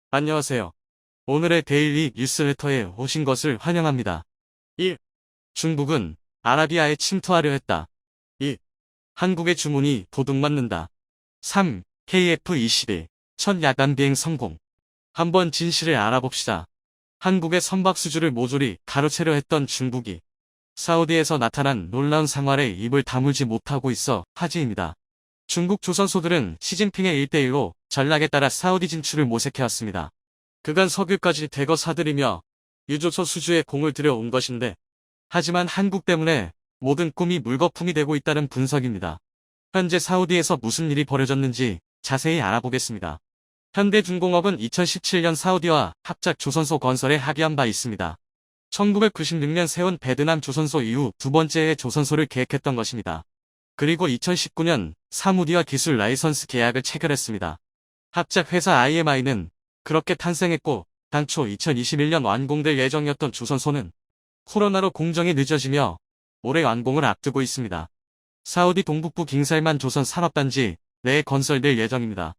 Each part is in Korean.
안녕하세요. 오늘의 데일리 뉴스레터에 오신 것을 환영합니다. 1. 중국은 아라비아에 침투하려 했다. 2. 한국의 주문이 도둑맞는다. 3. KF-21 첫 야간 비행 성공. 한번 진실을 알아봅시다. 한국의 선박수주를 모조리 가로채려 했던 중국이 사우디에서 나타난 놀라운 상황에 입을 다물지 못하고 있어 화제입니다. 중국 조선소들은 시진핑의 일대일로 전략에 따라 사우디 진출을 모색해왔습니다. 그간 석유까지 대거 사들이며 유조선 수주에 공을 들여온 것인데, 하지만 한국 때문에 모든 꿈이 물거품이 되고 있다는 분석입니다. 현재 사우디에서 무슨 일이 벌어졌는지 자세히 알아보겠습니다. 현대중공업은 2017년 사우디와 합작 조선소 건설에 합의한 바 있습니다. 1996년 세운 베트남 조선소 이후 두 번째의 조선소를 계획했던 것입니다. 그리고 2019년 사우디와 기술 라이선스 계약을 체결했습니다. 합작 회사 IMI는 그렇게 탄생했고, 당초 2021년 완공될 예정이었던 조선소는 코로나로 공정이 늦어지며 올해 완공을 앞두고 있습니다. 사우디 동북부 빙살만 조선 산업단지 내에 건설될 예정입니다.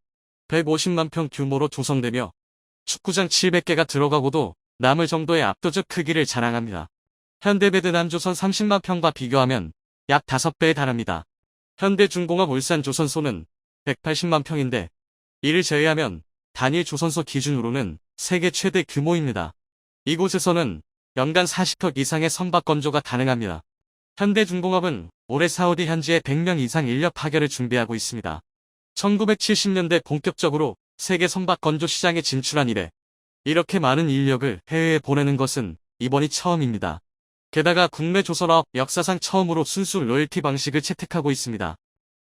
150만 평 규모로 조성되며 축구장 700개가 들어가고도 남을 정도의 압도적 크기를 자랑합니다. 현대베트남 조선 30만 평과 비교하면 약 5배에 달합니다. 현대중공업 울산 조선소는 180만 평인데, 이를 제외하면 단일 조선소 기준으로는 세계 최대 규모입니다. 이곳에서는 연간 40척 이상의 선박 건조가 가능합니다. 현대중공업은 올해 사우디 현지에 100명 이상 인력 파견을 준비하고 있습니다. 1970년대 본격적으로 세계 선박 건조 시장에 진출한 이래 이렇게 많은 인력을 해외에 보내는 것은 이번이 처음입니다. 게다가 국내 조선업 역사상 처음으로 순수 로열티 방식을 채택하고 있습니다.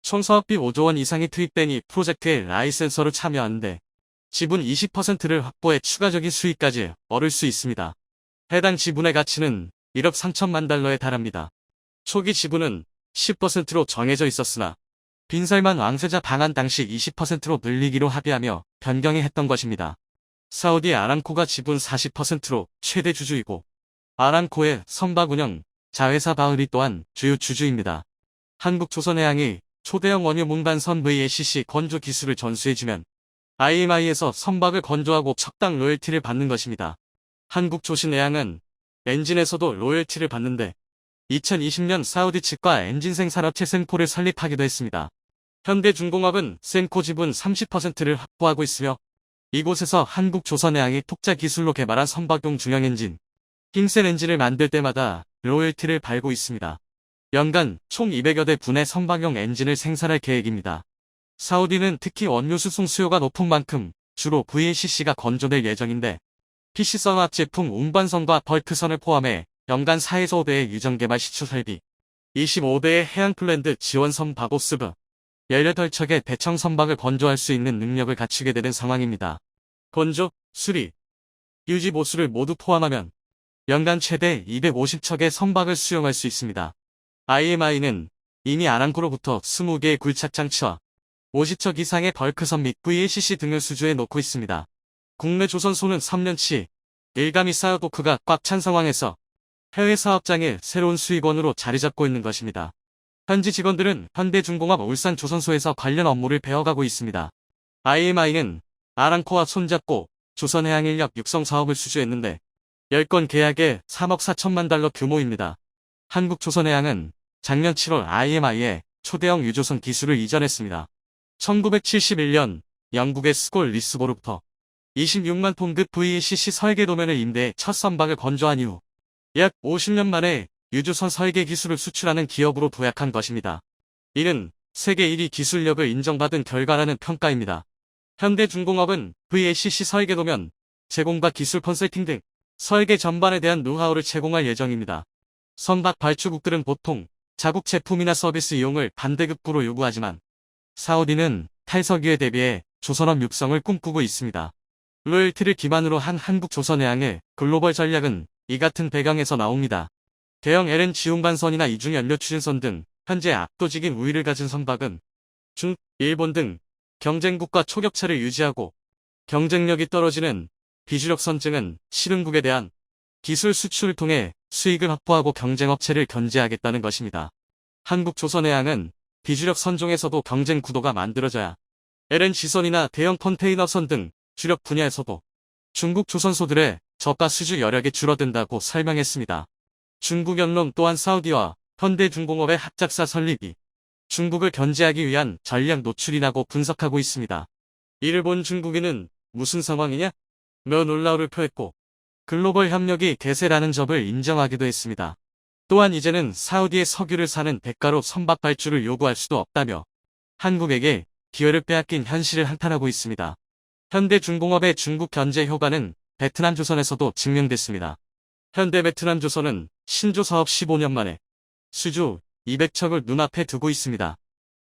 총 사업비 5조 원 이상이 투입된 이 프로젝트에 라이센서로 참여하는데 지분 20%를 확보해 추가적인 수익까지 얻을 수 있습니다. 해당 지분의 가치는 1억 3천만 달러에 달합니다. 초기 지분은 10%로 정해져 있었으나 빈살만 왕세자 방한 당시 20%로 늘리기로 합의하며 변경해 했던 것입니다. 사우디 아람코가 지분 40%로 최대 주주이고, 아람코의 선박 운영 자회사 바흐리 또한 주요 주주입니다. 한국조선해양이 초대형 원유 문반선 VACC 건조 기술을 전수해주면 IMI에서 선박을 건조하고 척당 로열티를 받는 것입니다. 한국조선해양은 엔진에서도 로열티를 받는데 2020년 사우디 측과 엔진 생산업체 센코를 설립하기도 했습니다. 현대중공업은 센코 지분 30%를 확보하고 있으며 이곳에서 한국조선해양이 독자 기술로 개발한 선박용 중형 엔진, 킹센 엔진을 만들 때마다 로열티를 받고 있습니다. 연간 총 200여 대 분의 선박용 엔진을 생산할 계획입니다. 사우디는 특히 원유 수송 수요가 높은 만큼 주로 VACC가 건조될 예정인데, PC선 합 제품 운반선과 벌크선을 포함해 연간 4에서 5대의 유전개발 시추 설비, 25대의 해안플랜드 지원선 바고스브, 18척의 대청 선박을 건조할 수 있는 능력을 갖추게 되는 상황입니다. 건조, 수리, 유지 보수를 모두 포함하면 연간 최대 250척의 선박을 수용할 수 있습니다. IMI는 이미 아람코로부터 20개의 굴착 장치와 50척 이상의 벌크선 및 VACC 등을 수주해 놓고 있습니다. 국내 조선소는 3년치 일감이 쌓여도크가 꽉 찬 상황에서 해외 사업장에 새로운 수익원으로 자리 잡고 있는 것입니다. 현지 직원들은 현대중공업 울산 조선소에서 관련 업무를 배워가고 있습니다. IMI는 아람코와 손잡고 조선해양 인력 육성 사업을 수주했는데 10건 계약에 3억 4천만 달러 규모입니다. 한국조선해양은 작년 7월 IMI에 초대형 유조선 기술을 이전했습니다. 1971년 영국의 스콜 리스보로부터 26만 톤급 VACC 설계 도면을 임대해 첫 선박을 건조한 이후 약 50년 만에 유조선 설계 기술을 수출하는 기업으로 도약한 것입니다. 이는 세계 1위 기술력을 인정받은 결과라는 평가입니다. 현대중공업은 VACC 설계 도면, 제공과 기술 컨설팅 등 설계 전반에 대한 노하우를 제공할 예정입니다. 선박 발주국들은 보통 자국 제품이나 서비스 이용을 반대급부로 요구하지만 사우디는 탈석유에 대비해 조선업 육성을 꿈꾸고 있습니다. 로열티를 기반으로 한 한국조선해양의 글로벌 전략은 이 같은 배경에서 나옵니다. 대형 LNG 운반선이나 이중연료 추진선 등 현재 압도적인 우위를 가진 선박은 중, 일본 등 경쟁국과 초격차를 유지하고 경쟁력이 떨어지는 비주력 선증은 실흥국에 대한 기술 수출을 통해 수익을 확보하고 경쟁업체를 견제하겠다는 것입니다. 한국조선해양은 비주력 선종에서도 경쟁 구도가 만들어져야 LNG선이나 대형 컨테이너선 등 주력 분야에서도 중국 조선소들의 저가 수주 여력이 줄어든다고 설명했습니다. 중국 연론 또한 사우디와 현대중공업의 합작사 설립이 중국을 견제하기 위한 전략 노출이라고 분석하고 있습니다. 이를 본 중국인은 무슨 상황이냐? 며 놀라움을 표했고 글로벌 협력이 대세라는 점을 인정하기도 했습니다. 또한 이제는 사우디의 석유를 사는 대가로 선박 발주를 요구할 수도 없다며 한국에게 기회를 빼앗긴 현실을 한탄하고 있습니다. 현대중공업의 중국 견제 효과는 베트남조선에서도 증명됐습니다. 현대베트남조선은 신조 사업 15년 만에 수주 200척을 눈앞에 두고 있습니다.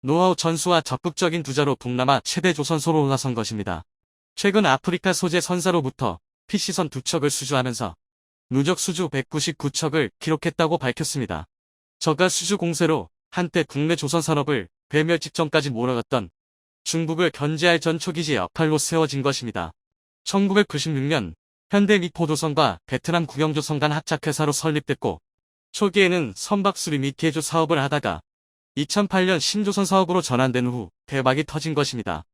노하우 전수와 적극적인 투자로 동남아 최대 조선소로 올라선 것입니다. 최근 아프리카 소재 선사로부터 PC선 2척을 수주하면서 누적 수주 199척을 기록했다고 밝혔습니다. 저가 수주 공세로 한때 국내 조선산업을 괴멸 직전까지 몰아갔던 중국을 견제할 전초기지 역할로 세워진 것입니다. 1996년 현대미포조선과 베트남 국영조선 간 합작회사로 설립됐고 초기에는 선박수리 및 개조 사업을 하다가 2008년 신조선 사업으로 전환된 후 대박이 터진 것입니다.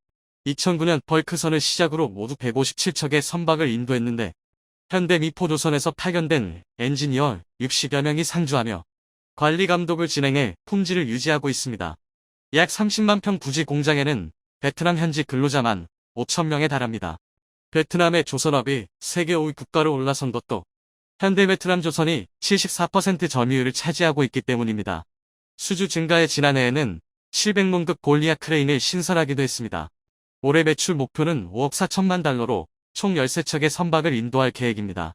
2009년 벌크선을 시작으로 모두 157척의 선박을 인도했는데 현대미포조선에서 파견된 엔지니어 60여 명이 상주하며 관리 감독을 진행해 품질을 유지하고 있습니다. 약 30만 평 부지 공장에는 베트남 현지 근로자만 5천 명에 달합니다. 베트남의 조선업이 세계 5위 국가로 올라선 것도 현대베트남조선이 74% 점유율을 차지하고 있기 때문입니다. 수주 증가의 지난해에는 700몬급 골리앗 크레인을 신설하기도 했습니다. 올해 매출 목표는 5억 4천만 달러로 총 13척의 선박을 인도할 계획입니다.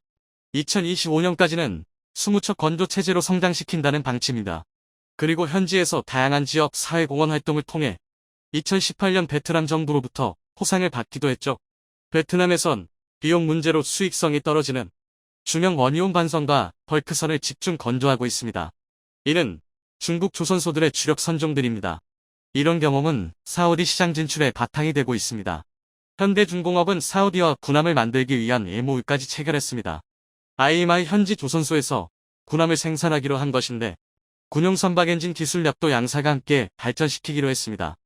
2025년까지는 20척 건조 체제로 성장시킨다는 방침입니다. 그리고 현지에서 다양한 지역 사회공헌 활동을 통해 2018년 베트남 정부로부터 포상을 받기도 했죠. 베트남에선 비용 문제로 수익성이 떨어지는 중형 원이온 반선과 벌크선을 집중 건조하고 있습니다. 이는 중국 조선소들의 주력 선종들입니다. 이런 경험은 사우디 시장 진출에 바탕이 되고 있습니다. 현대중공업은 사우디와 군함을 만들기 위한 MOU까지 체결했습니다. IMI 현지 조선소에서 군함을 생산하기로 한 것인데 군용 선박 엔진 기술력도 양사가 함께 발전시키기로 했습니다.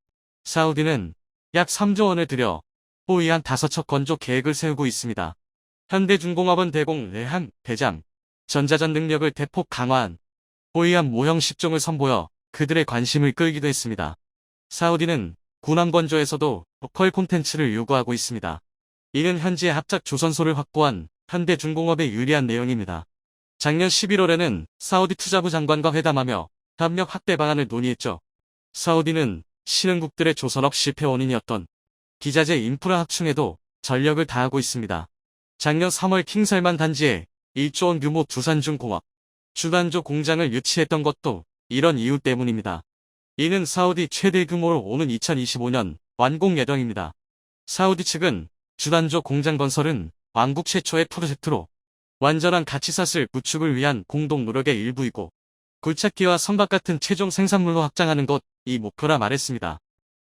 사우디는 약 3조 원을 들여 호위한 5척 건조 계획을 세우고 있습니다. 현대중공업은 대공, 내함, 대잠, 전자전 능력을 대폭 강화한 호위함 모형 10종을 선보여 그들의 관심을 끌기도 했습니다. 사우디는 군함 건조에서도 로컬 콘텐츠를 요구하고 있습니다. 이는 현지의 합작 조선소를 확보한 현대중공업에 유리한 내용입니다. 작년 11월에는 사우디 투자부 장관과 회담하며 협력 확대 방안을 논의했죠. 사우디는 신흥국들의 조선업 실패 원인이었던 기자재 인프라 확충에도 전력을 다하고 있습니다. 작년 3월 킹살만 단지에 1조 원 규모 두산중공업 주단조 공장을 유치했던 것도 이런 이유 때문입니다. 이는 사우디 최대 규모로 오는 2025년 완공 예정입니다. 사우디 측은 주단조 공장 건설은 왕국 최초의 프로젝트로 완전한 가치사슬 구축을 위한 공동 노력의 일부이고 굴착기와 선박 같은 최종 생산물로 확장하는 것 이 목표라 말했습니다.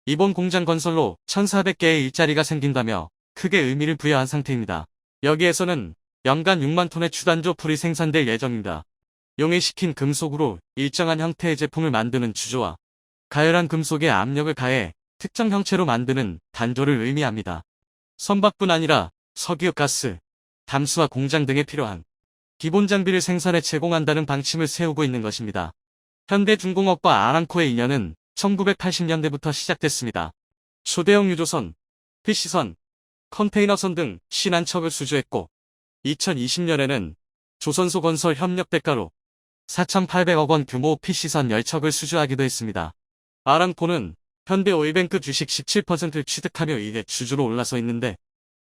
이번 공장 건설로 1,400개의 일자리가 생긴다며 크게 의미를 부여한 상태입니다. 여기에서는 연간 6만 톤의 주단조 풀이 생산될 예정입니다. 용해시킨 금속으로 일정한 형태의 제품을 만드는 주조와 가열한 금속에 압력을 가해 특정 형체로 만드는 단조를 의미합니다. 선박뿐 아니라 석유, 가스, 담수화 공장 등에 필요한 기본 장비를 생산해 제공한다는 방침을 세우고 있는 것입니다. 현대중공업과 아람코의 인연은 1980년대부터 시작됐습니다. 초대형 유조선, PC선, 컨테이너선 등 51척을 수주했고 2020년에는 조선소 건설 협력 대가로 4,800억 원 규모 PC선 10척을 수주하기도 했습니다. 아람코는 현대오일뱅크 주식 17%를 취득하며 이에 주주로 올라서 있는데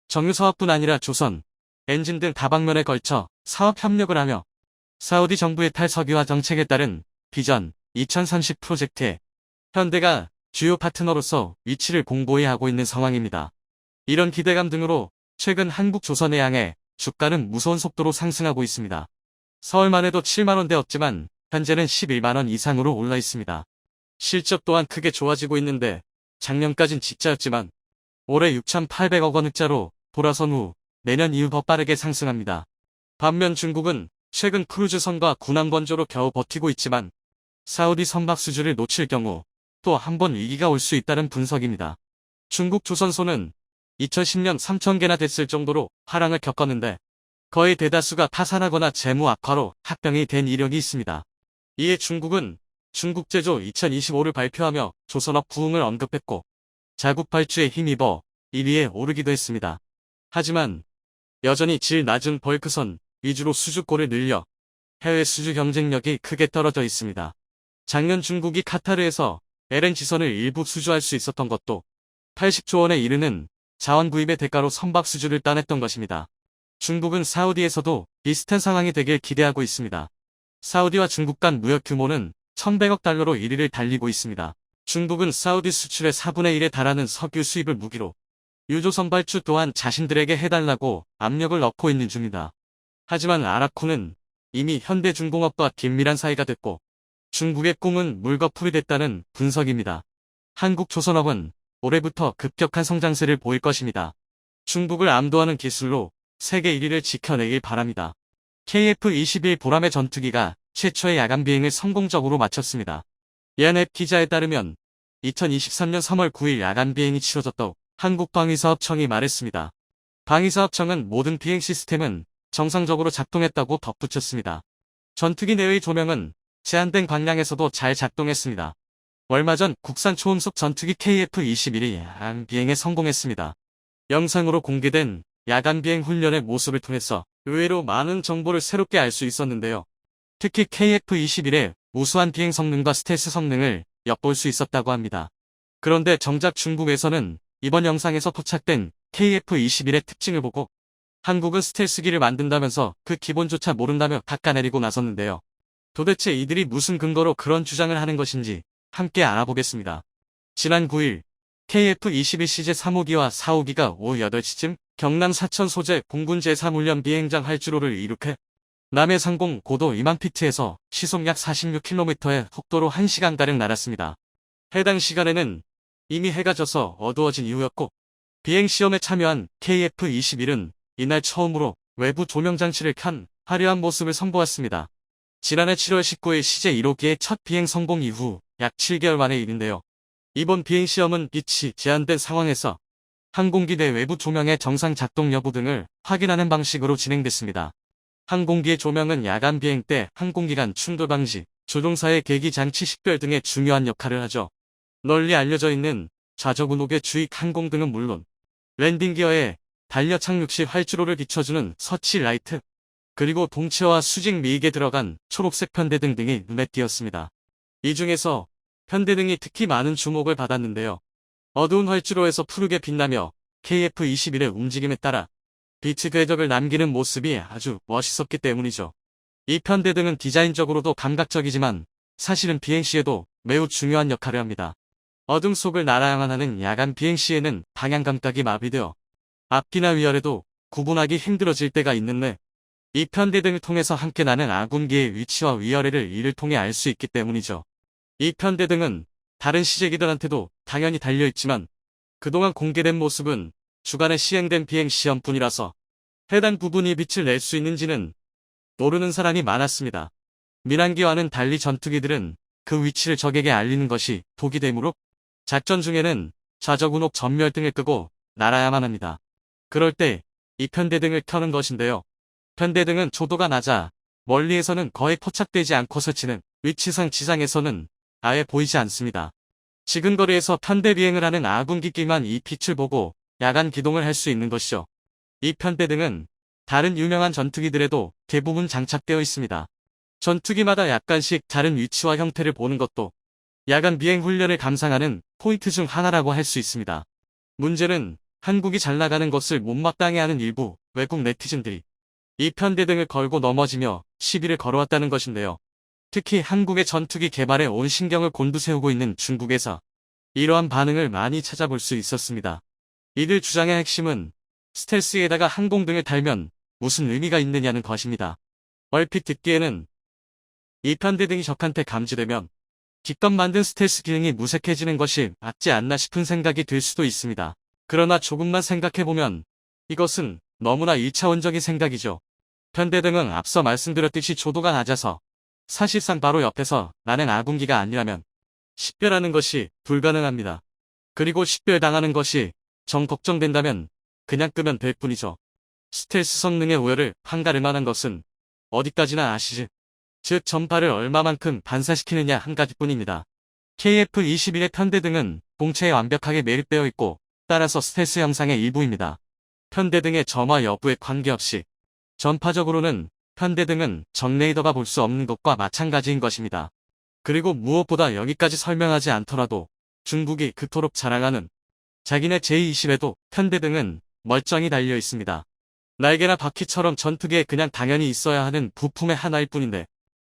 정유사업뿐 아니라 조선, 엔진 등 다방면에 걸쳐 사업 협력을 하며 사우디 정부의 탈석유화 정책에 따른 비전 2030 프로젝트에 현대가 주요 파트너로서 위치를 공고히 하고 있는 상황입니다. 이런 기대감 등으로 최근 한국조선해양의 주가는 무서운 속도로 상승하고 있습니다. 서울만 해도 7만원대였지만 현재는 11만원 이상으로 올라 있습니다. 실적 또한 크게 좋아지고 있는데 작년까진 직자였지만 올해 6,800억 원 흑자로 돌아선 후 내년 이후 더 빠르게 상승합니다. 반면 중국은 최근 크루즈선과 군함 건조로 겨우 버티고 있지만 사우디 선박 수주를 놓칠 경우 또 한 번 위기가 올 수 있다는 분석입니다. 중국 조선소는 2010년 3,000개나 됐을 정도로 화랑을 겪었는데 거의 대다수가 파산하거나 재무 악화로 합병이 된 이력이 있습니다. 이에 중국은 중국제조 2025를 발표하며 조선업 부흥을 언급했고 자국 발주에 힘입어 1위에 오르기도 했습니다. 하지만 여전히 질 낮은 벌크선 위주로 수주꼴을 늘려 해외 수주 경쟁력이 크게 떨어져 있습니다. 작년 중국이 카타르에서 LNG선을 일부 수주할 수 있었던 것도 80조 원에 이르는 자원 구입의 대가로 선박 수주를 따냈던 것입니다. 중국은 사우디에서도 비슷한 상황이 되길 기대하고 있습니다. 사우디와 중국 간 무역 규모는 1,100억 달러로 1위를 달리고 있습니다. 중국은 사우디 수출의 4분의 1에 달하는 석유 수입을 무기로 유조선 발주 또한 자신들에게 해달라고 압력을 넣고 있는 중이다. 하지만 아라코는 이미 현대중공업과 긴밀한 사이가 됐고 중국의 꿈은 물거풀이 됐다는 분석입니다. 한국조선업은 올해부터 급격한 성장세를 보일 것입니다. 중국을 압도하는 기술로 세계 1위를 지켜내길 바랍니다. KF-21 보람의 전투기가 최초의 야간 비행을 성공적으로 마쳤습니다. 연앱 기자에 따르면 2023년 3월 9일 야간 비행이 치러졌다고 한국방위사업청이 말했습니다. 방위사업청은 모든 비행 시스템은 정상적으로 작동했다고 덧붙였습니다. 전투기 내의 조명은 제한된 방향에서도 잘 작동했습니다. 얼마 전 국산 초음속 전투기 KF-21이 야간 비행에 성공했습니다. 영상으로 공개된 야간 비행 훈련의 모습을 통해서 의외로 많은 정보를 새롭게 알 수 있었는데요. 특히 KF-21의 우수한 비행 성능과 스텔스 성능을 엿볼 수 있었다고 합니다. 그런데 정작 중국에서는 이번 영상에서 포착된 KF-21의 특징을 보고 한국은 스텔스기를 만든다면서 그 기본조차 모른다며 깎아내리고 나섰는데요. 도대체 이들이 무슨 근거로 그런 주장을 하는 것인지 함께 알아보겠습니다. 지난 9일 KF-21 CJ-3호기와 4호기가 오후 8시쯤 경남 사천 소재 공군 제3훈련 비행장 활주로를 이륙해 남해 상공 고도 2만 피트에서 시속 약 46km의 속도로 1시간가량 날았습니다. 해당 시간에는 이미 해가 져서 어두워진 이후였고 비행시험에 참여한 KF-21은 이날 처음으로 외부 조명장치를 켠 화려한 모습을 선보였습니다. 지난해 7월 19일 CJ-1호기의 첫 비행 성공 이후 약 7개월 만의 일인데요. 이번 비행시험은 빛이 제한된 상황에서 항공기 내 외부 조명의 정상 작동 여부 등을 확인하는 방식으로 진행됐습니다. 항공기의 조명은 야간 비행 때 항공기 간 충돌 방지, 조종사의 계기 장치 식별 등의 중요한 역할을 하죠. 널리 알려져 있는 좌적 운옥의 주익 항공등은 물론 랜딩 기어에 달려 착륙 시 활주로를 비춰주는 서치 라이트, 그리고 동체와 수직 미익에 들어간 초록색 편대등 등이 눈에 띄었습니다. 이 중에서 편대등이 특히 많은 주목을 받았는데요. 어두운 활주로에서 푸르게 빛나며 KF-21의 움직임에 따라 빛의 궤적을 남기는 모습이 아주 멋있었기 때문이죠. 이 편대등은 디자인적으로도 감각적이지만 사실은 비행 시에도 매우 중요한 역할을 합니다. 어둠 속을 날아야만 하는 야간 비행 시에는 방향 감각이 마비되어 앞뒤나 위아래도 구분하기 힘들어질 때가 있는데 이 편대등을 통해서 함께 나는 아군기의 위치와 위아래를 이를 통해 알 수 있기 때문이죠. 이 편대등은 다른 시제기들한테도 당연히 달려있지만 그동안 공개된 모습은 주간에 시행된 비행 시험뿐이라서 해당 부분이 빛을 낼 수 있는지는 모르는 사람이 많았습니다. 민항기와는 달리 전투기들은 그 위치를 적에게 알리는 것이 독이 되므로 작전 중에는 좌적 운옥 전멸등을 끄고 날아야만 합니다. 그럴 때 이 편대등을 켜는 것인데요. 편대등은 조도가 낮아 멀리에서는 거의 포착되지 않고 설치는 위치상 지상에서는 아예 보이지 않습니다. 지근거리에서 편대 비행을 하는 아군기끼만 이 빛을 보고 야간 기동을 할 수 있는 것이죠. 이 편대등은 다른 유명한 전투기들에도 대부분 장착되어 있습니다. 전투기마다 약간씩 다른 위치와 형태를 보는 것도 야간 비행 훈련을 감상하는 포인트 중 하나라고 할 수 있습니다. 문제는 한국이 잘 나가는 것을 못마땅해 하는 일부 외국 네티즌들이 이 편대등을 걸고 넘어지며 시비를 걸어왔다는 것인데요. 특히 한국의 전투기 개발에 온 신경을 곤두세우고 있는 중국에서 이러한 반응을 많이 찾아볼 수 있었습니다. 이들 주장의 핵심은 스텔스에다가 항공등을 달면 무슨 의미가 있느냐는 것입니다. 얼핏 듣기에는 이 편대등이 적한테 감지되면 기껏 만든 스텔스 기능이 무색해지는 것이 맞지 않나 싶은 생각이 들 수도 있습니다. 그러나 조금만 생각해보면 이것은 너무나 1차원적인 생각이죠. 편대등은 앞서 말씀드렸듯이 조도가 낮아서 사실상 바로 옆에서 나는 아군기가 아니라면 식별하는 것이 불가능합니다. 그리고 식별당하는 것이 정 걱정된다면 그냥 끄면 될 뿐이죠. 스텔스 성능의 우열을 한가를 만한 것은 어디까지나 아시지? 즉 전파를 얼마만큼 반사시키느냐 한 가지뿐입니다. KF-21의 편대등은 본체에 완벽하게 매립되어 있고 따라서 스텔스 영상의 일부입니다. 편대등의 점화 여부에 관계없이 전파적으로는 편대등은 전 레이더가 볼 수 없는 것과 마찬가지인 것입니다. 그리고 무엇보다 여기까지 설명하지 않더라도 중국이 그토록 자랑하는 자기네 J-20에도 편대등은 멀쩡히 달려 있습니다. 날개나 바퀴처럼 전투기에 그냥 당연히 있어야 하는 부품의 하나일 뿐인데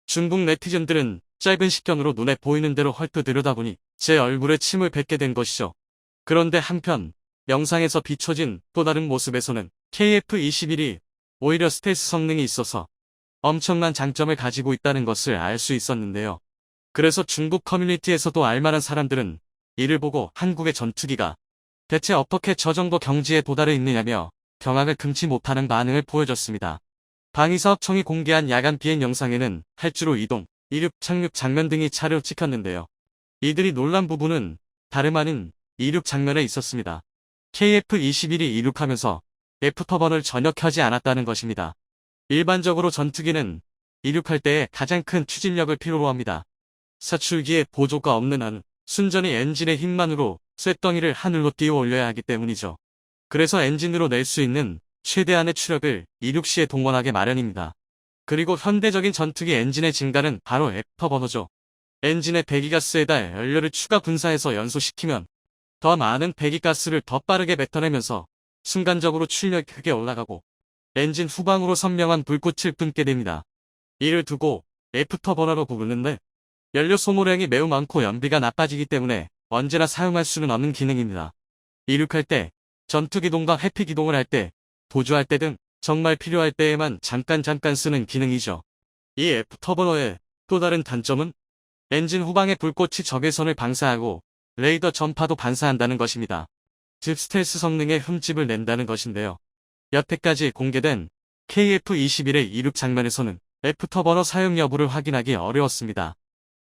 중국 네티즌들은 짧은 시견으로 눈에 보이는 대로 헐뜯 들여다보니 제 얼굴에 침을 뱉게 된 것이죠. 그런데 한편 영상에서 비춰진 또 다른 모습에서는 KF-21이 오히려 스텔스 성능이 있어서 엄청난 장점을 가지고 있다는 것을 알 수 있었는데요. 그래서 중국 커뮤니티에서도 알만한 사람들은 이를 보고 한국의 전투기가 대체 어떻게 저 정도 경지에 도달해 있느냐며 경악을 금치 못하는 반응을 보여줬습니다. 방위사업청이 공개한 야간 비행 영상에는 활주로 이동, 이륙, 착륙 장면 등이 차례로 찍혔는데요. 이들이 놀란 부분은 다름 아닌 이륙 장면에 있었습니다. KF-21이 이륙하면서 F터번을 전혀 켜지 않았다는 것입니다. 일반적으로 전투기는 이륙할 때에 가장 큰 추진력을 필요로 합니다. 사출기에 보조가 없는 한 순전히 엔진의 힘만으로 쇳덩이를 하늘로 띄워 올려야 하기 때문이죠. 그래서 엔진으로 낼 수 있는 최대한의 추력을 이륙 시에 동원하게 마련입니다. 그리고 현대적인 전투기 엔진의 증가는 바로 F터버너죠. 엔진의 배기가스에다 연료를 추가 분사해서 연소시키면 더 많은 배기가스를 더 빠르게 뱉어내면서 순간적으로 출력이 크게 올라가고 엔진 후방으로 선명한 불꽃을 뿜게 됩니다. 이를 두고 F터버너로 부르는데 연료 소모량이 매우 많고 연비가 나빠지기 때문에 언제나 사용할 수는 없는 기능입니다. 이륙할 때, 전투기동과 회피기동을 할 때, 도주할 때 등 정말 필요할 때에만 잠깐 쓰는 기능이죠. 이 F터버너의 또 다른 단점은 엔진 후방의 불꽃이 적외선을 방사하고 레이더 전파도 반사한다는 것입니다. 즉 스텔스 성능에 흠집을 낸다는 것인데요. 여태까지 공개된 KF-21의 이륙 장면에서는 F터버너 사용 여부를 확인하기 어려웠습니다.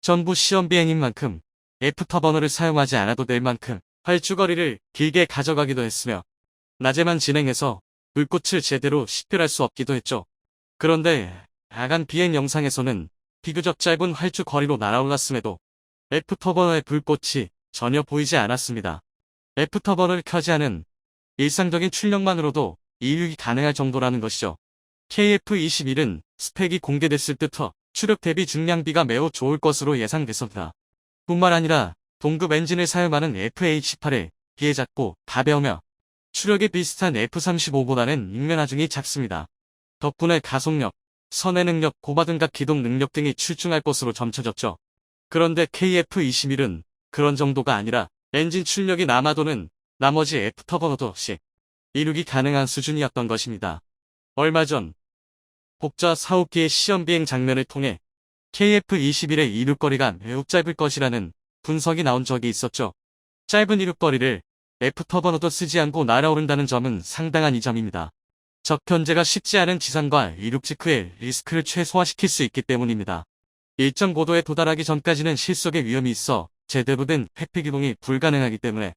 전부 시험 비행인 만큼 F터버너를 사용하지 않아도 될 만큼 활주거리를 길게 가져가기도 했으며 낮에만 진행해서 불꽃을 제대로 식별할 수 없기도 했죠. 그런데 야간 비행 영상에서는 비교적 짧은 활주거리로 날아올랐음에도 F터버너의 불꽃이 전혀 보이지 않았습니다. F터버너를 켜지 않은 일상적인 출력만으로도 이륙이 가능할 정도라는 것이죠. KF-21은 스펙이 공개됐을 때부터 추력 대비 중량비가 매우 좋을 것으로 예상됐습니다. 뿐만 아니라 동급 엔진을 사용하는 FA-18에 비해 작고 가벼우며 추력이 비슷한 F-35보다는 육면하중이 작습니다. 덕분에 가속력, 선회 능력, 고바등각 기동 능력 등이 출중할 것으로 점쳐졌죠. 그런데 KF-21은 그런 정도가 아니라 엔진 출력이 남아도는 나머지 F터버너도 없이 이륙이 가능한 수준이었던 것입니다. 얼마 전 복자 사옥기의 시험비행 장면을 통해 KF-21의 이륙거리가 매우 짧을 것이라는 분석이 나온 적이 있었죠. 짧은 이륙거리를 F터버너도 쓰지 않고 날아오른다는 점은 상당한 이점입니다. 적현제가 쉽지 않은 지상과 이륙 직후에 리스크를 최소화시킬 수 있기 때문입니다. 일정 고도에 도달하기 전까지는 실속의 위험이 있어 제대로 된 회피기동이 불가능하기 때문에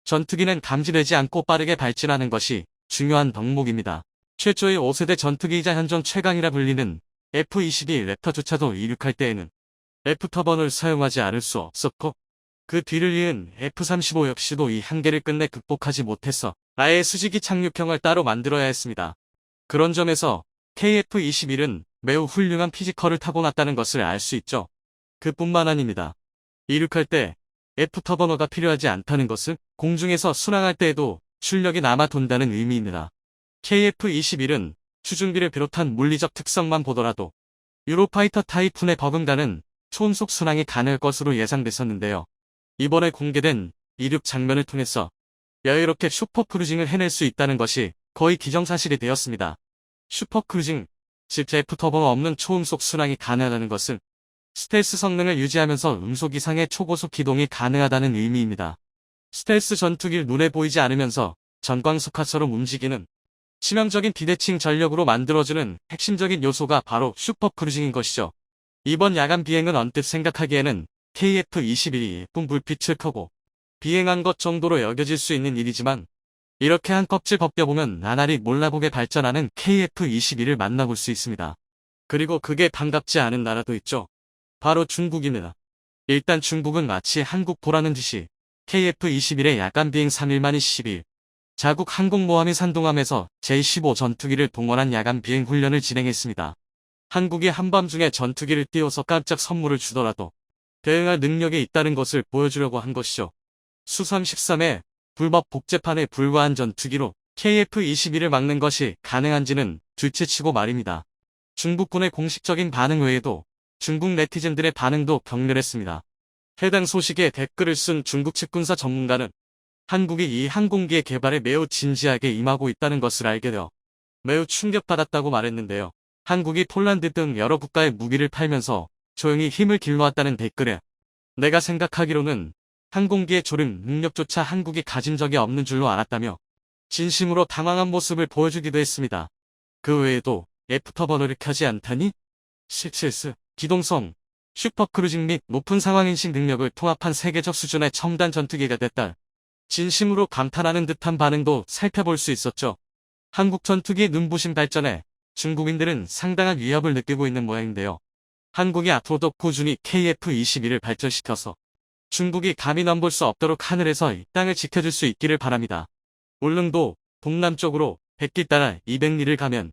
전투기는 감지되지 않고 빠르게 발진하는 것이 중요한 덕목입니다. 최초의 5세대 전투기이자 현존 최강이라 불리는 F-22 랩터조차도 이륙할 때에는 F터번을 사용하지 않을 수 없었고 그 뒤를 이은 F-35 역시도 이 한계를 끝내 극복하지 못했어 아예 수직이 착륙형을 따로 만들어야 했습니다. 그런 점에서 KF-21은 매우 훌륭한 피지컬을 타고났다는 것을 알 수 있죠. 그뿐만 아닙니다. 이륙할 때 F터버너가 필요하지 않다는 것은 공중에서 순항할 때에도 출력이 남아 돈다는 의미입니다. KF-21은 추중비를 비롯한 물리적 특성만 보더라도 유로파이터 타이푼에 버금가는 초음속 순항이 가능할 것으로 예상됐었는데요. 이번에 공개된 이륙 장면을 통해서 여유롭게 슈퍼크루징을 해낼 수 있다는 것이 거의 기정사실이 되었습니다. 슈퍼크루징, 즉 F터버너 없는 초음속 순항이 가능하다는 것은 스텔스 성능을 유지하면서 음속 이상의 초고속 기동이 가능하다는 의미입니다. 스텔스 전투기를 눈에 보이지 않으면서 전광석화처럼 움직이는 치명적인 비대칭 전력으로 만들어주는 핵심적인 요소가 바로 슈퍼크루징인 것이죠. 이번 야간 비행은 언뜻 생각하기에는 KF-21이 예쁜 불빛을 켜고 비행한 것 정도로 여겨질 수 있는 일이지만 이렇게 한 껍질 벗겨보면 나날이 몰라보게 발전하는 KF-21을 만나볼 수 있습니다. 그리고 그게 반갑지 않은 나라도 있죠. 바로 중국입니다. 일단 중국은 마치 한국 보라는 듯이 KF-21의 야간 비행 3일 만이 10일, 자국 항공모함이 산동함에서 J-15 전투기를 동원한 야간 비행 훈련을 진행했습니다. 한국이 한밤중에 전투기를 띄워서 깜짝 선물을 주더라도 대응할 능력이 있다는 것을 보여주려고 한 것이죠. 수-33의 불법 복제판에 불과한 전투기로 KF-21을 막는 것이 가능한지는 둘째치고 말입니다. 중국군의 공식적인 반응 외에도 중국 네티즌들의 반응도 격렬했습니다. 해당 소식에 댓글을 쓴 중국 측 군사 전문가는 한국이 이 항공기의 개발에 매우 진지하게 임하고 있다는 것을 알게 되어 매우 충격받았다고 말했는데요. 한국이 폴란드 등 여러 국가에 무기를 팔면서 조용히 힘을 길러왔다는 댓글에 내가 생각하기로는 항공기의 조립 능력조차 한국이 가진 적이 없는 줄로 알았다며 진심으로 당황한 모습을 보여주기도 했습니다. 그 외에도 애프터버너를 켜지 않다니? CCS, 기동성, 슈퍼크루징 및 높은 상황인식 능력을 통합한 세계적 수준의 첨단 전투기가 됐다. 진심으로 감탄하는 듯한 반응도 살펴볼 수 있었죠. 한국 전투기 눈부신 발전에 중국인들은 상당한 위협을 느끼고 있는 모양인데요. 한국이 앞으로도 꾸준히 KF-21을 발전시켜서 중국이 감히 넘볼 수 없도록 하늘에서 이 땅을 지켜줄 수 있기를 바랍니다. 울릉도 동남쪽으로 100길 따라 200리를 가면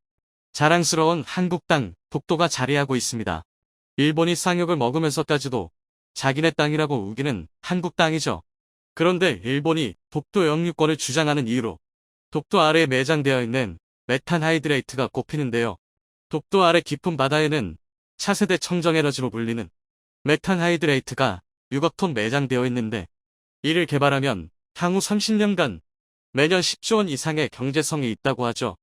자랑스러운 한국 땅 독도가 자리하고 있습니다. 일본이 쌍욕을 먹으면서까지도 자기네 땅이라고 우기는 한국 땅이죠. 그런데 일본이 독도 영유권을 주장하는 이유로 독도 아래에 매장되어 있는 메탄 하이드레이트가 꼽히는데요. 독도 아래 깊은 바다에는 차세대 청정에너지로 불리는 메탄 하이드레이트가 6억 톤 매장되어 있는데 이를 개발하면 향후 30년간 매년 10조 원 이상의 경제성이 있다고 하죠.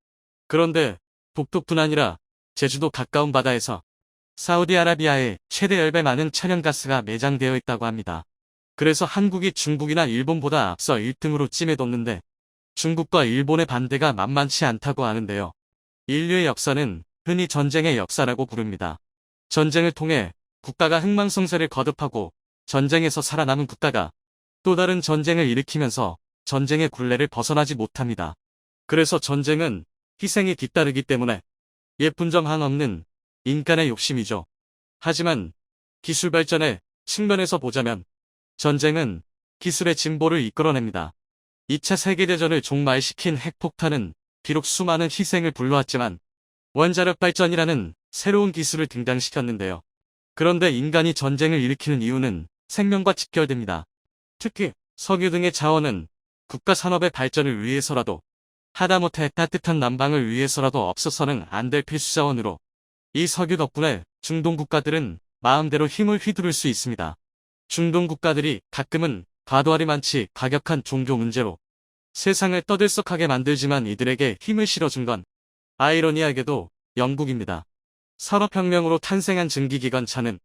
그런데 독도뿐 아니라 제주도 가까운 바다에서 사우디아라비아에 최대 10배 많은 천연가스가 매장되어 있다고 합니다. 그래서 한국이 중국이나 일본보다 앞서 1등으로 찜해뒀는데 중국과 일본의 반대가 만만치 않다고 하는데요. 인류의 역사는 흔히 전쟁의 역사라고 부릅니다. 전쟁을 통해 국가가 흥망성쇠를 거듭하고 전쟁에서 살아남은 국가가 또 다른 전쟁을 일으키면서 전쟁의 굴레를 벗어나지 못합니다. 그래서 전쟁은 희생이 뒤따르기 때문에 예쁜 점 하나 없는 인간의 욕심이죠. 하지만 기술 발전의 측면에서 보자면 전쟁은 기술의 진보를 이끌어냅니다. 2차 세계대전을 종말시킨 핵폭탄은 비록 수많은 희생을 불러왔지만 원자력 발전이라는 새로운 기술을 등장시켰는데요. 그런데 인간이 전쟁을 일으키는 이유는 생명과 직결됩니다. 특히 석유 등의 자원은 국가 산업의 발전을 위해서라도 하다못해 따뜻한 난방을 위해서라도 없어서는 안 될 필수 자원으로 이 석유 덕분에 중동 국가들은 마음대로 힘을 휘두를 수 있습니다. 중동 국가들이 가끔은 과도하리만치 과격한 종교 문제로 세상을 떠들썩하게 만들지만 이들에게 힘을 실어준 건 아이러니하게도 영국입니다. 산업혁명으로 탄생한 증기기관차는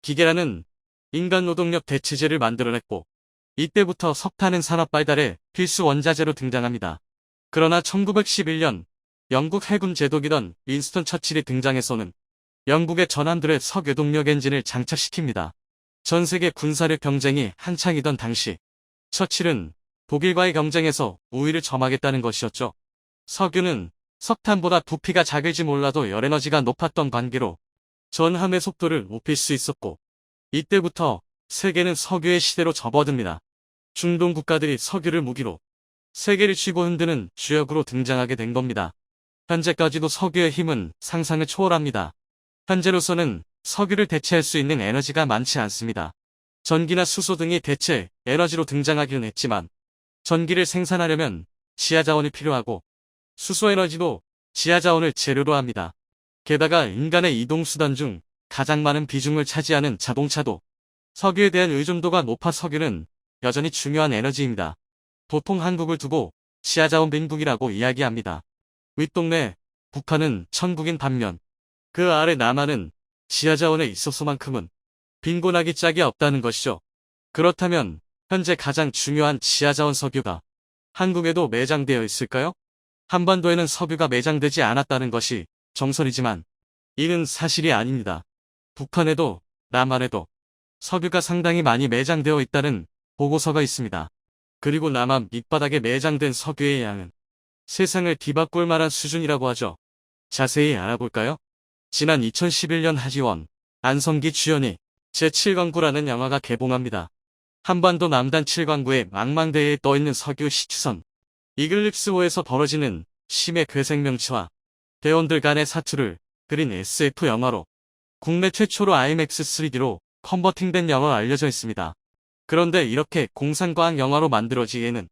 기계라는 인간 노동력 대체제를 만들어냈고 이때부터 석탄은 산업 발달의 필수 원자재로 등장합니다. 그러나 1911년 영국 해군 제독이던 윈스턴 처칠이 등장해서는 영국의 전함들의 석유 동력 엔진을 장착시킵니다. 전 세계 군사력 경쟁이 한창이던 당시 처칠은 독일과의 경쟁에서 우위를 점하겠다는 것이었죠. 석유는 석탄보다 부피가 작을지 몰라도 열에너지가 높았던 관계로 전함의 속도를 높일 수 있었고 이때부터 세계는 석유의 시대로 접어듭니다. 중동 국가들이 석유를 무기로 세계를 쥐고 흔드는 주역으로 등장하게 된 겁니다. 현재까지도 석유의 힘은 상상을 초월합니다. 현재로서는 석유를 대체할 수 있는 에너지가 많지 않습니다. 전기나 수소 등이 대체 에너지로 등장하기는 했지만 전기를 생산하려면 지하자원이 필요하고 수소에너지도 지하자원을 재료로 합니다. 게다가 인간의 이동수단 중 가장 많은 비중을 차지하는 자동차도 석유에 대한 의존도가 높아 석유는 여전히 중요한 에너지입니다. 보통 한국을 두고 지하자원 빈국이라고 이야기합니다. 윗동네 북한은 천국인 반면 그 아래 남한은 지하자원에 있어서만큼은 빈곤하기 짝이 없다는 것이죠. 그렇다면 현재 가장 중요한 지하자원 석유가 한국에도 매장되어 있을까요? 한반도에는 석유가 매장되지 않았다는 것이 정설이지만 이는 사실이 아닙니다. 북한에도 남한에도 석유가 상당히 많이 매장되어 있다는 보고서가 있습니다. 그리고 남한 밑바닥에 매장된 석유의 양은 세상을 뒤바꿀 만한 수준이라고 하죠. 자세히 알아볼까요? 지난 2011년 하지원, 안성기 주연의 제7광구라는 영화가 개봉합니다. 한반도 남단 7광구의 망망대해에 떠있는 석유 시추선 이글립스호에서 벌어지는 심해 괴생명체와 대원들 간의 사투를 그린 SF 영화로 국내 최초로 IMAX 3D로 컨버팅된 영화로 알려져 있습니다. 그런데 이렇게 공상과학 영화로 만들어지기에는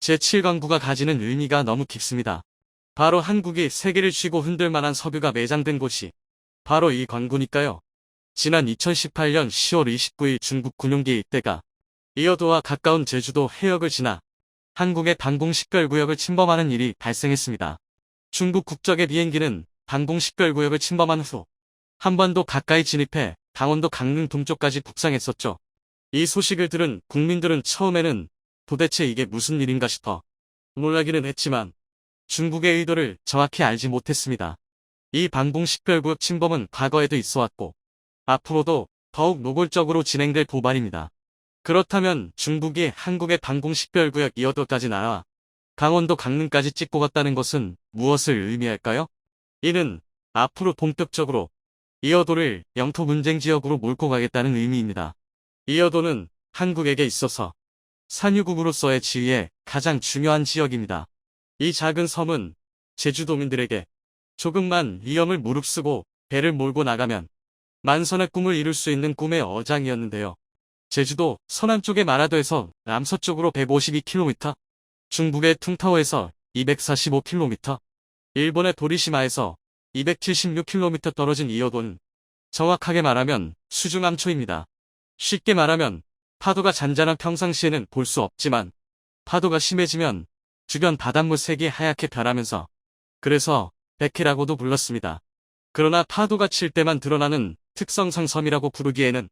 제7광구가 가지는 의미가 너무 깊습니다. 바로 한국이 세계를 쥐고 흔들 만한 석유가 매장된 곳이 바로 이 광구니까요. 지난 2018년 10월 29일 중국 군용기 일대가 이어도와 가까운 제주도 해역을 지나 한국의 방공식별구역을 침범하는 일이 발생했습니다. 중국 국적의 비행기는 방공식별구역을 침범한 후 한반도 가까이 진입해 강원도 강릉 동쪽까지 북상했었죠. 이 소식을 들은 국민들은 처음에는 도대체 이게 무슨 일인가 싶어 놀라기는 했지만 중국의 의도를 정확히 알지 못했습니다. 이 방공식별구역 침범은 과거에도 있어왔고 앞으로도 더욱 노골적으로 진행될 도발입니다. 그렇다면 중국이 한국의 방공식별구역 이어도까지 날아 강원도 강릉까지 찍고 갔다는 것은 무엇을 의미할까요? 이는 앞으로 본격적으로 이어도를 영토 분쟁 지역으로 몰고 가겠다는 의미입니다. 이어도는 한국에게 있어서 산유국으로서의 지위에 가장 중요한 지역입니다. 이 작은 섬은 제주도민들에게 조금만 위험을 무릅쓰고 배를 몰고 나가면 만선의 꿈을 이룰 수 있는 꿈의 어장이었는데요. 제주도 서남쪽의 마라도에서 남서쪽으로 152km, 중국의 퉁타오에서 245km, 일본의 도리시마에서 276km 떨어진 이어도는 정확하게 말하면 수중암초입니다. 쉽게 말하면 파도가 잔잔한 평상시에는 볼 수 없지만 파도가 심해지면 주변 바닷물 색이 하얗게 변하면서 그래서 백해라고도 불렀습니다. 그러나 파도가 칠 때만 드러나는 특성상 섬이라고 부르기에는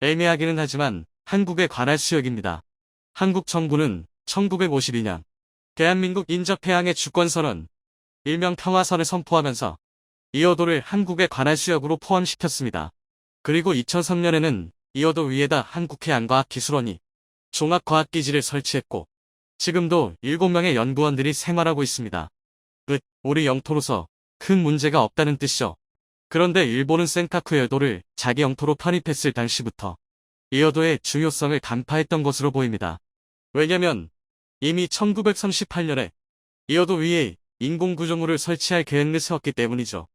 애매하기는 하지만 한국의 관할 수역입니다. 한국 정부는 1952년 대한민국 인접해양의 주권선언, 일명 평화선을 선포하면서 이어도를 한국의 관할 수역으로 포함시켰습니다. 그리고 2003년에는 이어도 위에다 한국해양과학기술원이 종합과학기지를 설치했고 지금도 7명의 연구원들이 생활하고 있습니다. 우리 영토로서 큰 문제가 없다는 뜻이죠. 그런데 일본은 센카쿠 여도를 자기 영토로 편입했을 당시부터 이어도의 중요성을 간파했던 것으로 보입니다. 왜냐면 이미 1938년에 이어도 위에 인공구조물을 설치할 계획을 세웠기 때문이죠.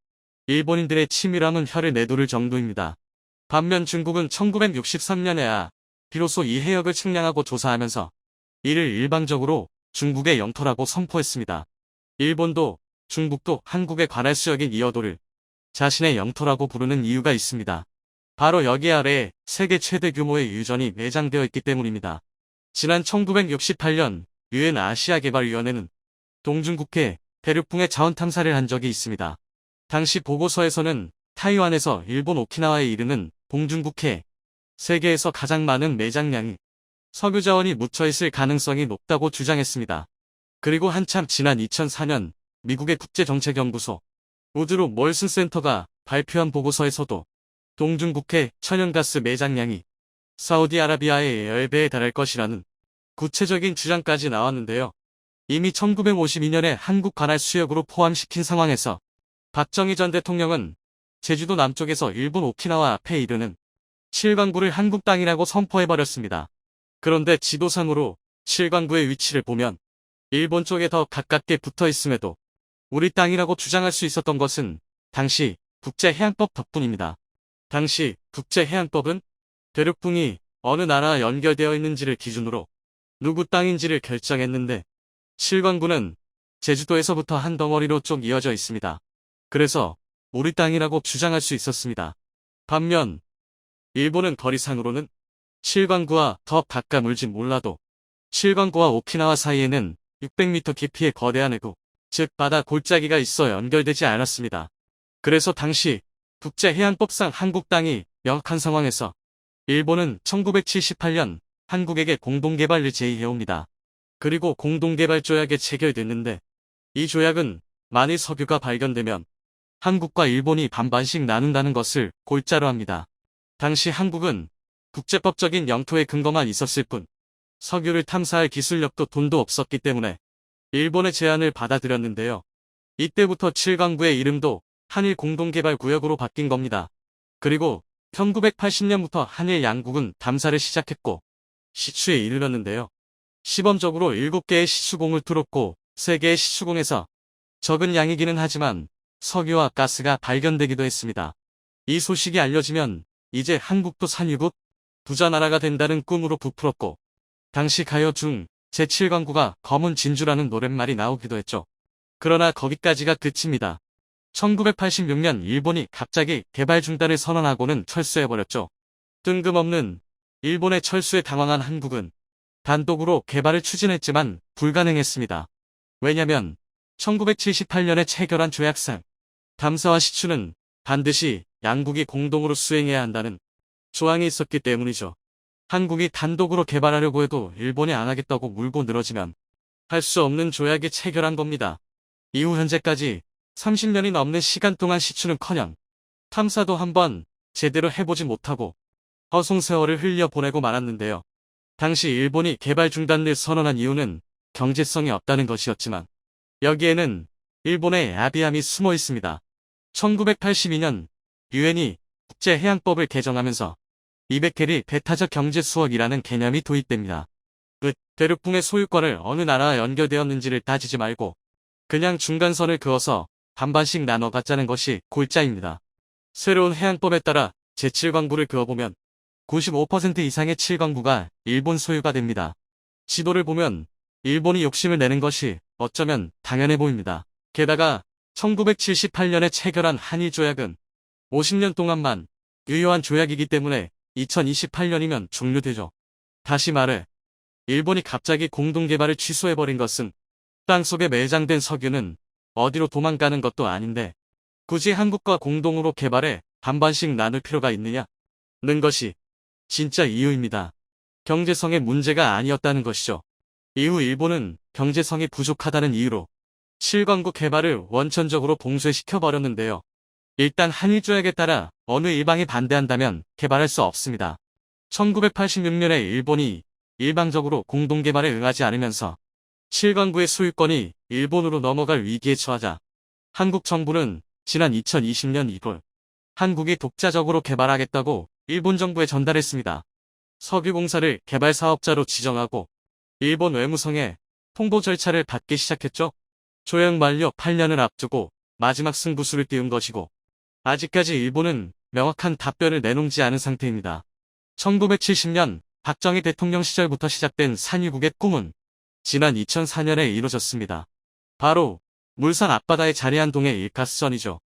일본인들의 치밀함은 혀를 내두를 정도입니다. 반면 중국은 1963년에야 비로소 이 해역을 측량하고 조사하면서 이를 일방적으로 중국의 영토라고 선포했습니다. 일본도 중국도 한국의 관할 수역인 이어도를 자신의 영토라고 부르는 이유가 있습니다. 바로 여기 아래에 세계 최대 규모의 유전이 매장되어 있기 때문입니다. 지난 1968년 유엔 아시아개발위원회는 동중국해 대륙붕해 자원 탐사를 한 적이 있습니다. 당시 보고서에서는 타이완에서 일본 오키나와에 이르는 동중국해 세계에서 가장 많은 매장량이 석유 자원이 묻혀있을 가능성이 높다고 주장했습니다. 그리고 한참 지난 2004년 미국의 국제정책연구소 우드로 몰슨 센터가 발표한 보고서에서도 동중국해 천연가스 매장량이 사우디아라비아의 10배에 달할 것이라는 구체적인 주장까지 나왔는데요. 이미 1952년에 한국 관할 수역으로 포함시킨 상황에서 박정희 전 대통령은 제주도 남쪽에서 일본 오키나와 앞에 이르는 7광구를 한국 땅이라고 선포해버렸습니다. 그런데 지도상으로 7광구의 위치를 보면 일본 쪽에 더 가깝게 붙어 있음에도 우리 땅이라고 주장할 수 있었던 것은 당시 국제해양법 덕분입니다. 당시 국제해양법은 대륙붕이 어느 나라와 연결되어 있는지를 기준으로 누구 땅인지를 결정했는데 7광구는 제주도에서부터 한 덩어리로 쭉 이어져 있습니다. 그래서 우리 땅이라고 주장할 수 있었습니다. 반면 일본은 거리상으로는 7광구와 더 가까울지 몰라도 7광구와 오키나와 사이에는 600m 깊이의 거대한 해구, 즉 바다 골짜기가 있어 연결되지 않았습니다. 그래서 당시 국제해양법상 한국 땅이 명확한 상황에서 일본은 1978년 한국에게 공동개발을 제의해옵니다. 그리고 공동개발조약에 체결됐는데 이 조약은 만일 석유가 발견되면 한국과 일본이 반반씩 나눈다는 것을 골자로 합니다. 당시 한국은 국제법적인 영토의 근거만 있었을 뿐 석유를 탐사할 기술력도 돈도 없었기 때문에 일본의 제안을 받아들였는데요. 이때부터 7강구의 이름도 한일 공동개발구역으로 바뀐 겁니다. 그리고 1980년부터 한일 양국은 담사를 시작했고 시추에 이르렀는데요. 시범적으로 7개의 시추공을 뚫었고 3개의 시추공에서 적은 양이기는 하지만 석유와 가스가 발견되기도 했습니다. 이 소식이 알려지면 이제 한국도 산유국 부자 나라가 된다는 꿈으로 부풀었고 당시 가요 중 제7강구가 검은 진주라는 노랫말이 나오기도 했죠. 그러나 거기까지가 끝입니다. 1986년 일본이 갑자기 개발 중단을 선언하고는 철수해버렸죠. 뜬금없는 일본의 철수에 당황한 한국은 단독으로 개발을 추진했지만 불가능했습니다. 왜냐면 1978년에 체결한 조약상 담사와 시추는 반드시 양국이 공동으로 수행해야 한다는 조항이 있었기 때문이죠. 한국이 단독으로 개발하려고 해도 일본이 안 하겠다고 물고 늘어지면 할 수 없는 조약에 체결한 겁니다. 이후 현재까지 30년이 넘는 시간 동안 시추는커녕 탐사도 한번 제대로 해보지 못하고 허송세월을 흘려보내고 말았는데요. 당시 일본이 개발 중단을 선언한 이유는 경제성이 없다는 것이었지만 여기에는 일본의 야비함이 숨어 있습니다. 1982년 유엔이 국제해양법을 개정하면서 200캐리 배타적 경제수역이라는 개념이 도입됩니다. 대륙붕의 소유권을 어느 나라와 연결되었는지를 따지지 말고 그냥 중간선을 그어서 반반씩 나눠 갖자는 것이 골자입니다. 새로운 해양법에 따라 제7광구를 그어보면 95% 이상의 7광구가 일본 소유가 됩니다. 지도를 보면 일본이 욕심을 내는 것이 어쩌면 당연해 보입니다. 게다가 1978년에 체결한 한일조약은 50년 동안만 유효한 조약이기 때문에 2028년이면 종료되죠. 다시 말해 일본이 갑자기 공동개발을 취소해버린 것은 땅속에 매장된 석유는 어디로 도망가는 것도 아닌데 굳이 한국과 공동으로 개발해 반반씩 나눌 필요가 있느냐는 것이 진짜 이유입니다. 경제성의 문제가 아니었다는 것이죠. 이후 일본은 경제성이 부족하다는 이유로 7광구 개발을 원천적으로 봉쇄시켜버렸는데요. 일단 한일조약에 따라 어느 일방이 반대한다면 개발할 수 없습니다. 1986년에 일본이 일방적으로 공동개발에 응하지 않으면서 7광구의 소유권이 일본으로 넘어갈 위기에 처하자 한국 정부는 지난 2020년 1월 한국이 독자적으로 개발하겠다고 일본 정부에 전달했습니다. 석유공사를 개발 사업자로 지정하고 일본 외무성에 통보 절차를 받기 시작했죠. 조약 만료 8년을 앞두고 마지막 승부수를 띄운 것이고 아직까지 일본은 명확한 답변을 내놓지 않은 상태입니다. 1970년 박정희 대통령 시절부터 시작된 산유국의 꿈은 지난 2004년에 이루어졌습니다. 바로 물산 앞바다에 자리한 동해 1가스전이죠.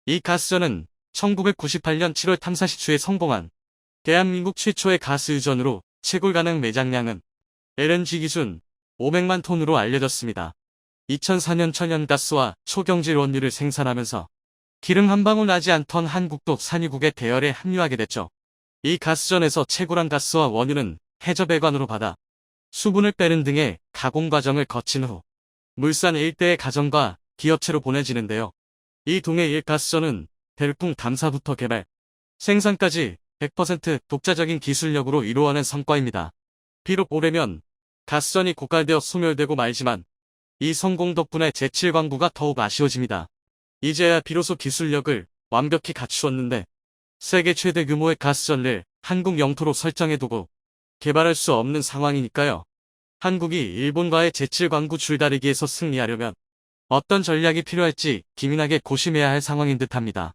이 가스전은 1998년 7월 탐사 시추에 성공한 대한민국 최초의 가스 유전으로 채굴 가능 매장량은 LNG 기준 500만 톤으로 알려졌습니다. 2004년 천연가스와 초경질 원유를 생산하면서 기름 한 방울 나지 않던 한국도 산유국의 대열에 합류하게 됐죠. 이 가스전에서 채굴한 가스와 원유는 해저배관으로 받아 수분을 빼는 등의 가공 과정을 거친 후 물산 일대의 가정과 기업체로 보내지는데요. 이 동해 1가스전은 대륙붕 담사부터 개발, 생산까지 100% 독자적인 기술력으로 이루어낸 성과입니다. 비록 올해면 가스전이 고갈되어 소멸되고 말지만 이 성공 덕분에 제7광구가 더욱 아쉬워집니다. 이제야 비로소 기술력을 완벽히 갖추었는데 세계 최대 규모의 가스전을 한국 영토로 설정해두고 개발할 수 없는 상황이니까요. 한국이 일본과의 제7광구 줄다리기에서 승리하려면 어떤 전략이 필요할지 기민하게 고심해야 할 상황인 듯합니다.